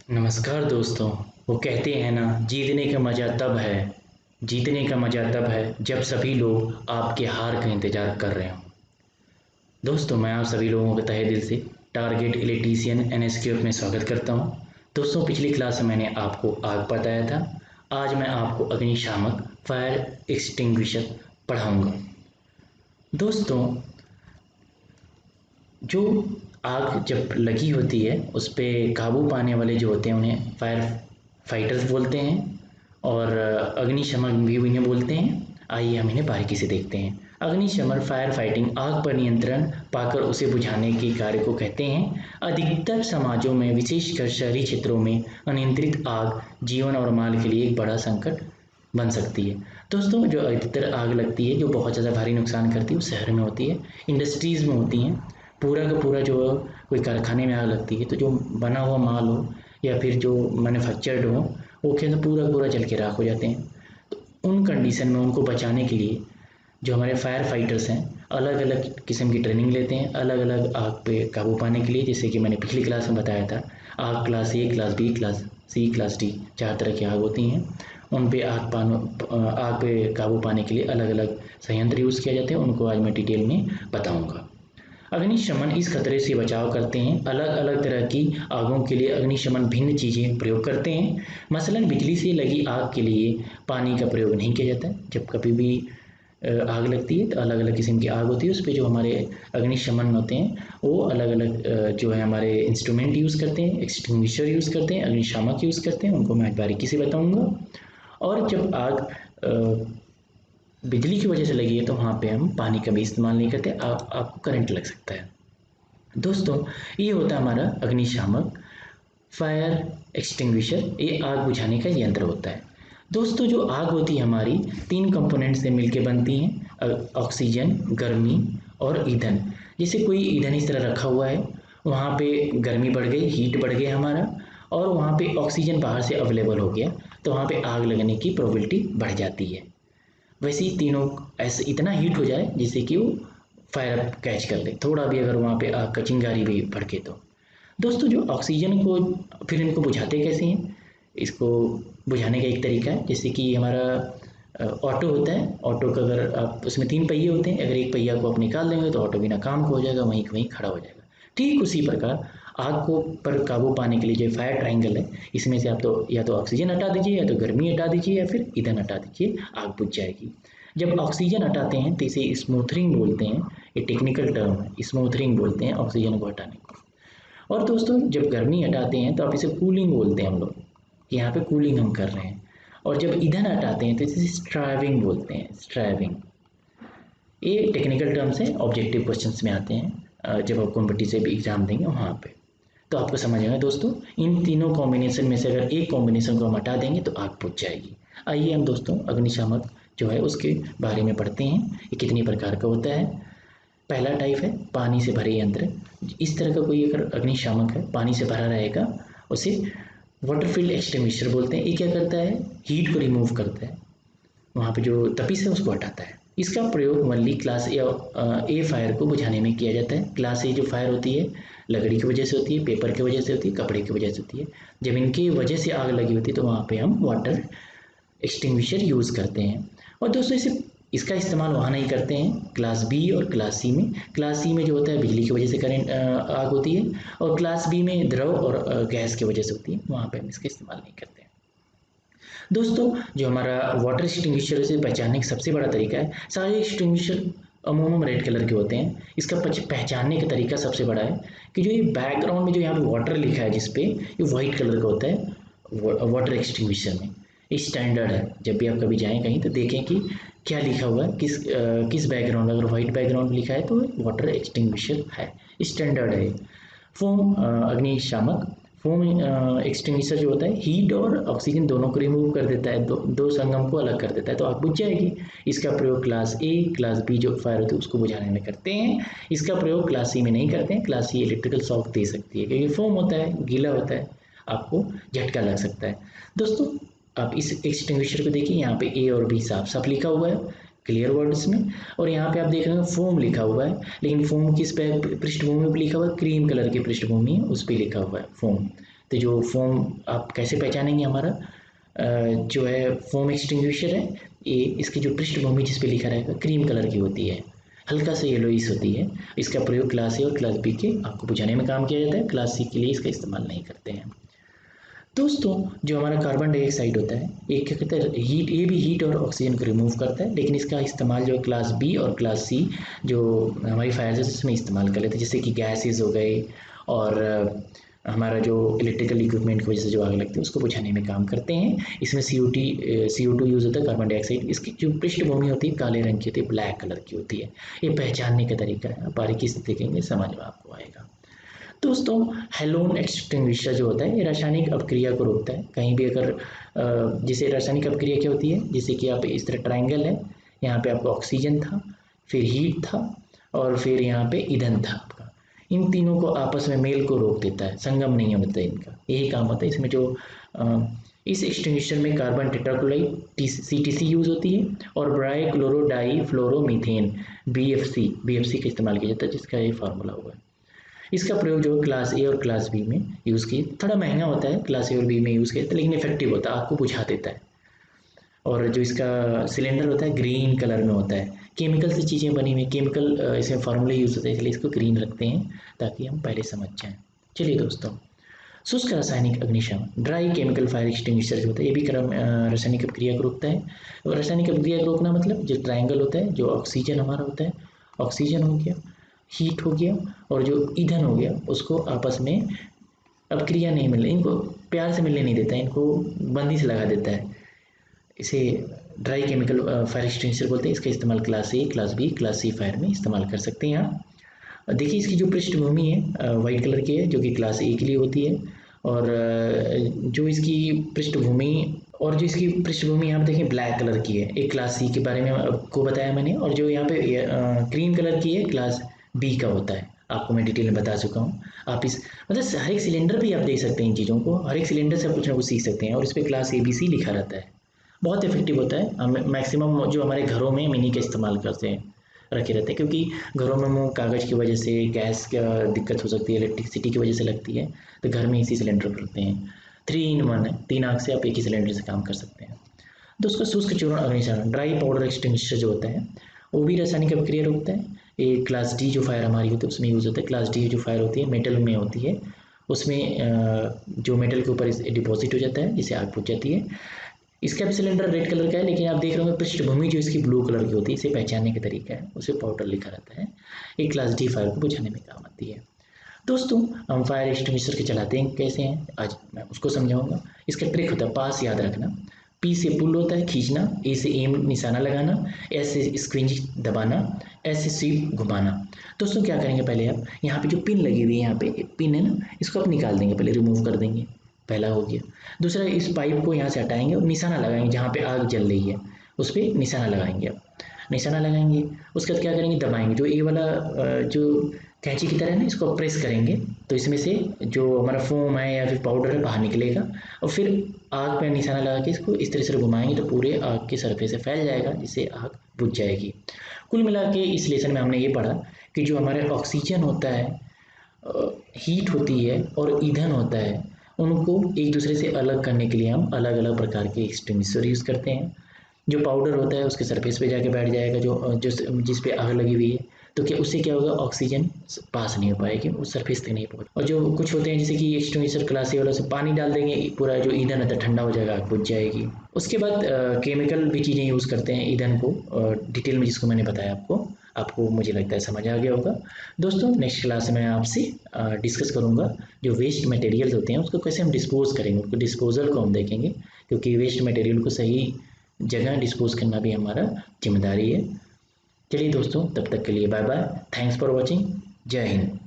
नमस्कार दोस्तों। वो कहते हैं ना, जीतने का मज़ा तब है। जीतने का मज़ा तब है जब सभी लोग आपके हार का इंतज़ार कर रहे हों। दोस्तों, मैं आप सभी लोगों को तहे दिल से टारगेट इलेक्ट्रीशियन एनएसक्यूएफ में स्वागत करता हूं। दोस्तों, पिछली क्लास में मैंने आपको आग बताया था। आज मैं आपको अग्निशामक फायर एक्सटिंग्विशर पढ़ाऊंगा। दोस्तों, जो आग जब लगी होती है उस पे काबू पाने वाले जो होते हैं उन्हें फायर फाइटर्स बोलते हैं और अग्निशमन भी उन्हें बोलते हैं। आइए हम इन्हें बारीकी से देखते हैं। अग्निशमन फायर फाइटिंग आग पर नियंत्रण पाकर उसे बुझाने के कार्य को कहते हैं। अधिकतर समाजों में, विशेषकर शहरी क्षेत्रों में, अनियंत्रित आग जीवन और माल के लिए एक बड़ा संकट बन सकती है। दोस्तों, जो अधिकतर आग लगती है जो बहुत ज़्यादा भारी नुकसान करती है वो शहर में होती है, इंडस्ट्रीज़ में होती हैं। पूरा का पूरा जो कोई कारखाने में आग लगती है तो जो बना हुआ माल हो या फिर जो मैन्युफैक्चर्ड हो वो के अंदर पूरा पूरा जल के राख हो जाते हैं। तो उन कंडीशन में उनको बचाने के लिए जो हमारे फायर फाइटर्स हैं अलग अलग किस्म की ट्रेनिंग लेते हैं, अलग अलग आग पे काबू पाने के लिए। जैसे कि मैंने पिछली क्लास में बताया था, आग class A, class B, class C, class D, 4 तरह की आग होती हैं। उन पे आग पे काबू पाने के लिए अलग अलग संयंत्र यूज़ किया जाते हैं। उनको आज मैं डिटेल में बताऊँगा। अग्निशमन इस खतरे से बचाव करते हैं। अलग अलग तरह की आगों के लिए अग्निशमन भिन्न चीज़ें प्रयोग करते हैं। मसलन बिजली से लगी आग के लिए पानी का प्रयोग नहीं किया जाता है। जब कभी भी आग लगती है तो अलग अलग किस्म की आग होती है, उस पर जो हमारे अग्निशमन होते हैं वो अलग अलग जो है हमारे इंस्ट्रूमेंट यूज़ करते हैं, एक्सटिंग्विशर यूज़ करते हैं, अग्निशामक यूज़ करते हैं। उनको मैं बारीकी से बताऊँगा। और जब आग बिजली की वजह से लगी है तो वहाँ पे हम पानी का भी इस्तेमाल नहीं करते, आपको करंट लग सकता है। दोस्तों, ये होता है हमारा अग्निशामक फायर एक्सटिंग्विशर। ये आग बुझाने का यंत्र होता है। दोस्तों, जो आग होती है हमारी 3 कंपोनेंट से मिलकर बनती हैं, ऑक्सीजन, गर्मी और ईंधन। जैसे कोई ईंधन इस तरह रखा हुआ है, वहाँ पे गर्मी बढ़ गई, हीट बढ़ गया हमारा, और वहाँ पे ऑक्सीजन बाहर से अवेलेबल हो गया तो वहाँ पे आग लगने की प्रोबेबिलिटी बढ़ जाती है। वैसे ही तीनों ऐसे इतना हीट हो जाए जिससे कि वो फायर कैच कर ले, थोड़ा भी अगर वहाँ पे आग का चिंगारी भी भड़के तो। दोस्तों, जो ऑक्सीजन को फिर इनको बुझाते कैसे हैं, इसको बुझाने का एक तरीका है। जैसे कि हमारा ऑटो होता है। ऑटो का अगर आप उसमें 3 पहिए होते हैं, अगर एक पहिया को आप निकाल देंगे तो ऑटो बिना काम का हो जाएगा, वहीं वहीं खड़ा हो जाएगा। ठीक उसी प्रकार आग को पर काबू पाने के लिए जो फायर ट्रायंगल है, इसमें से आप तो या तो ऑक्सीजन हटा दीजिए, या तो गर्मी हटा दीजिए, या फिर ईंधन हटा दीजिए, आग बुझ जाएगी। जब ऑक्सीजन हटाते हैं तो इसे स्मूथरिंग बोलते हैं। ये टेक्निकल टर्म है, स्मूथरिंग बोलते हैं ऑक्सीजन को हटाने को। और दोस्तों, जब गर्मी हटाते हैं तो आप इसे कूलिंग बोलते हैं हम लोग, कि यहाँ पे कूलिंग हम कर रहे हैं। और जब ईंधन हटाते हैं तो इसे स्ट्राइविंग बोलते हैं, स्ट्राइविंग। ये टेक्निकल टर्म्स हैं, ऑब्जेक्टिव क्वेश्चंस में आते हैं, जब आप कॉम्पिटिटिव एग्जाम देंगे वहाँ पे तो आपको समझ आएगा। दोस्तों, इन तीनों कॉम्बिनेशन में से अगर एक कॉम्बिनेशन को हम हटा देंगे तो आग बुझ जाएगी। आइए हम दोस्तों अग्निशामक जो है उसके बारे में पढ़ते हैं, ये कितनी प्रकार का होता है। पहला टाइप है पानी से भरे यंत्र। इस तरह का कोई अगर अग्निशामक है, पानी से भरा रहेगा, उसे वाटर फील्ड एक्सटिंग्विशर बोलते हैं। ये क्या करता है, हीट को रिमूव करता है, वहाँ पे जो तपिश है उसको हटाता है। इसका प्रयोग ओनली क्लास ए फायर को बुझाने में किया जाता है। क्लास ए जो फायर होती है लकड़ी की वजह से होती है, पेपर की वजह से होती है, कपड़े की वजह से होती है। जब इनकी वजह से आग लगी होती है तो वहाँ पे हम वाटर एक्सटिंग्विशर यूज़ करते हैं। और दोस्तों, इसे इसका इस्तेमाल वहाँ नहीं करते हैं, क्लास बी और क्लास सी में। क्लास सी में जो होता है बिजली की वजह से करंट आग होती है, और क्लास बी में द्रव और गैस की वजह से होती है, वहाँ पे हम इसका इस्तेमाल नहीं करते हैं। दोस्तों, जो हमारा वाटर एक्सटिंग्विशर से पहचानने का सबसे बड़ा तरीका है, सारे एक्सटिंग्विशर अमूमन रेड कलर के होते हैं। इसका पहचानने का तरीका सबसे बड़ा है कि जो ये बैकग्राउंड में जो यहाँ पे वाटर लिखा है जिसपे, ये वाइट कलर का होता है वाटर एक्सटिंग्विशर में। ये स्टैंडर्ड है, जब भी आप कभी जाएँ कहीं तो देखें कि क्या लिखा हुआ है, किस बैकग्राउंड, अगर वाइट बैकग्राउंड लिखा है तो वाटर एक्सटिंग्विशर है, स्टैंडर्ड है। फोम अग्निशामक फोम एक्सटिंग्विशर जो होता है हीट और ऑक्सीजन दोनों को रिमूव कर देता है, दो संगम को अलग कर देता है, तो आग बुझ जाएगी। इसका प्रयोग क्लास ए, क्लास बी जो फायर होती है उसको बुझाने में करते हैं। इसका प्रयोग क्लास सी में नहीं करते हैं। क्लास सी इलेक्ट्रिकल शॉक दे सकती है क्योंकि फोम होता है, गीला होता है, आपको झटका लग सकता है। दोस्तों, आप इस एक्सटिंग्विशर को देखिए, यहाँ पे ए और बी साफ साफ लिखा हुआ है क्लियर वर्ड्स में, और यहाँ पे आप देख रहे हैं फोम लिखा हुआ है, लेकिन फोम किस पे पृष्ठभूमि पे लिखा हुआ है, क्रीम कलर की पृष्ठभूमि है उस पर लिखा हुआ है फोम। तो जो फोम आप कैसे पहचानेंगे, हमारा जो है फोम एक्सटिंग्विशर है, ये इसकी जो पृष्ठभूमि जिस पे लिखा रहेगा क्रीम कलर की होती है, हल्का सा येलोइश होती है। इसका प्रयोग क्लास ए और क्लास बी के आग को बुझाने में काम किया जाता है, क्लास सी के लिए इसका इस्तेमाल नहीं करते हैं। दोस्तों जो हमारा कार्बन डाइऑक्साइड होता है, ये क्या करता है, हीट, ये भी हीट और ऑक्सीजन को रिमूव करता है, लेकिन इसका इस्तेमाल जो है क्लास बी और क्लास सी जो हमारी फायर्स है उसमें इस्तेमाल कर लेते हैं, जैसे कि गैसेज हो गए और हमारा जो इलेक्ट्रिकल इक्विपमेंट की वजह से जो आग लगती है उसको बुझाने में काम करते हैं। इसमें CO2 यूज़ होता है, कार्बन डाइऑक्साइड। इसकी जो पृष्ठभूमि होती है काले रंग की होती है, ब्लैक कलर की होती है। ये पहचानने का तरीका है, आप बारीकी से देखेंगे समझ में आपको आएगा। दोस्तों हैलोन एक्सटिंग्विशर जो होता है ये रासायनिक अपक्रिया को रोकता है। कहीं भी अगर जैसे रासायनिक अपक्रिया क्या होती है, जैसे कि आप इस तरह ट्रायंगल है, यहाँ पे आपका ऑक्सीजन था, फिर हीट था और फिर यहाँ पे ईंधन था आपका, इन तीनों को आपस में मेल को रोक देता है, संगम नहीं होता है इनका, यही काम होता है। इसमें जो इस एक्सटिंग्विशर में कार्बन टेट्राक्लोराइड CTC यूज़ होती है और ब्राई क्लोरो डाई फ्लोरोमीथेन BFC का इस्तेमाल किया जाता है, जिसका ये फार्मूला हुआ है। इसका प्रयोग जो क्लास ए और क्लास बी में यूज़ किया, थोड़ा महंगा होता है क्लास ए और बी में यूज़ किया, लेकिन इफेक्टिव होता है, आपको बुझा देता है। और जो इसका सिलेंडर होता है ग्रीन कलर में होता है, केमिकल से चीज़ें बनी हुई, केमिकल इसमें फार्मूले यूज़ होते हैं, इसलिए इसको ग्रीन रखते हैं ताकि हम पहले समझ जाएँ। चलिए दोस्तों, शुष्क रासायनिक अग्निशमन, ड्राई केमिकल फायर एक्सटिंग्विशर जो होता है ये भी रासायनिक अपक्रिया को रोकता है। और रासायनिक अपक्रिया को रोकना मतलब जो ट्रायंगल होता है, जो ऑक्सीजन हमारा होता है, ऑक्सीजन हो गया, हीट हो गया और जो ईंधन हो गया, उसको आपस में अपक्रिया नहीं मिलने, इनको प्यार से मिलने नहीं देता है, इनको बंदी से लगा देता है। इसे ड्राई केमिकल फायर एक्सटिंग्विशर बोलते हैं। इसका इस्तेमाल class A, class B, class C fire में इस्तेमाल कर सकते हैं आप। देखिए इसकी जो पृष्ठभूमि है वाइट कलर की है, जो कि क्लास ए के लिए होती है। और जो इसकी पृष्ठभूमि यहाँ पे देखें ब्लैक कलर की है, एक क्लास सी के बारे में आपको बताया मैंने। और जो यहाँ पे क्रीम कलर की है क्लास बी का होता है, आपको मैं डिटेल में बता चुका हूँ। आप इस मतलब हर एक सिलेंडर भी आप देख सकते हैं, इन चीज़ों को हर एक सिलेंडर से आप कुछ ना कुछ सीख सकते हैं। और इस पर क्लास ABC लिखा रहता है, बहुत इफेक्टिव होता है। हम मैक्सिमम जो हमारे घरों में मिनी का इस्तेमाल करते हैं, रखे रहते हैं, क्योंकि घरों में वो कागज़ की वजह से गैस का दिक्कत हो सकती है, इलेक्ट्रिसिटी की वजह से लगती है, तो घर में इसी सिलेंडर पर रखते हैं। 3 in 1 है, 3 आग से आप एक ही सिलेंडर से काम कर सकते हैं। तो उसका शुष्क चूर्ण अग्निशमन, ड्राई पाउडर एक्सटिंग्विशर जो होता है वो भी रासायनिक अपक्रिया रोकता है। ये क्लास डी जो फायर हमारी होती है उसमें यूज़ होता है। क्लास डी जो फायर होती है मेटल में होती है, उसमें जो मेटल के ऊपर डिपॉजिट हो जाता है जिससे आग बुझ जाती है। इसका भी सिलेंडर रेड कलर का है, लेकिन आप देख रहे होंगे पृष्ठभूमि जो इसकी ब्लू कलर की होती है, इसे पहचानने का तरीका है, उसे पाउडर लिखा रहता है। ये क्लास डी फायर को बुझाने में काम आती है। दोस्तों हम फायर एक्सटिंग्विशर के चलाते हैं कैसे हैं, आज मैं उसको समझाऊंगा। इसका ट्रिक होता है पास याद रखना, P से पुल होता है खींचना, A से एम निशाना लगाना, S से स्क्विंज दबाना, S से स्वीप घुमाना। दोस्तों क्या करेंगे, पहले आप यहाँ पे जो पिन लगी हुई है, यहाँ पे पिन है ना, इसको आप निकाल देंगे, पहले रिमूव कर देंगे, पहला हो गया। दूसरा, इस पाइप को यहाँ से हटाएंगे और निशाना लगाएंगे जहाँ पे आग जल रही है, उस पर निशाना लगाएंगे। आप निशाना लगाएंगे, उसके बाद क्या करेंगे, दबाएंगे, जो ये वाला जो कैंची की तरह है ना, इसको प्रेस करेंगे तो इसमें से जो हमारा फोम है या फिर पाउडर है बाहर निकलेगा। और फिर आग पर निशाना लगा के इसको इस तरह से घुमाएंगे तो पूरे आग के सरफेस से फैल जाएगा, जिससे आग बुझ जाएगी। कुल मिला के इस लेसन में हमने ये पढ़ा कि जो हमारे ऑक्सीजन होता है, हीट होती है और ईंधन होता है, उनको एक दूसरे से अलग करने के लिए हम अलग अलग प्रकार के एक्सटिंग्विशर यूज़ करते हैं। जो पाउडर होता है उसके सरफेस पे जाके बैठ जाएगा, जो जिस पे आग लगी हुई है, तो क्या उससे क्या होगा, ऑक्सीजन पास नहीं हो पाएगी, उस सरफेस तक नहीं पहुँच। और जो कुछ होते हैं जैसे कि एक्सटिंग्विशर क्लास ए वाला से पानी डाल देंगे, पूरा जो ईंधन होता है ठंडा हो जाएगा, आग बुझ जाएगी। उसके बाद केमिकल भी चीज़ें यूज़ करते हैं ईंधन को, डिटेल में जिसको मैंने बताया आपको मुझे लगता है समझ आ गया होगा। दोस्तों नेक्स्ट क्लास में आपसे डिस्कस करूँगा जो वेस्ट मटेरियल्स होते हैं उसको कैसे हम डिस्पोज करेंगे, उसको डिस्पोजल को हम देखेंगे, क्योंकि वेस्ट मटेरियल को सही जगह डिस्पोज करना भी हमारा जिम्मेदारी है। चलिए दोस्तों, तब तक के लिए bye bye, thanks for watching, जय हिंद।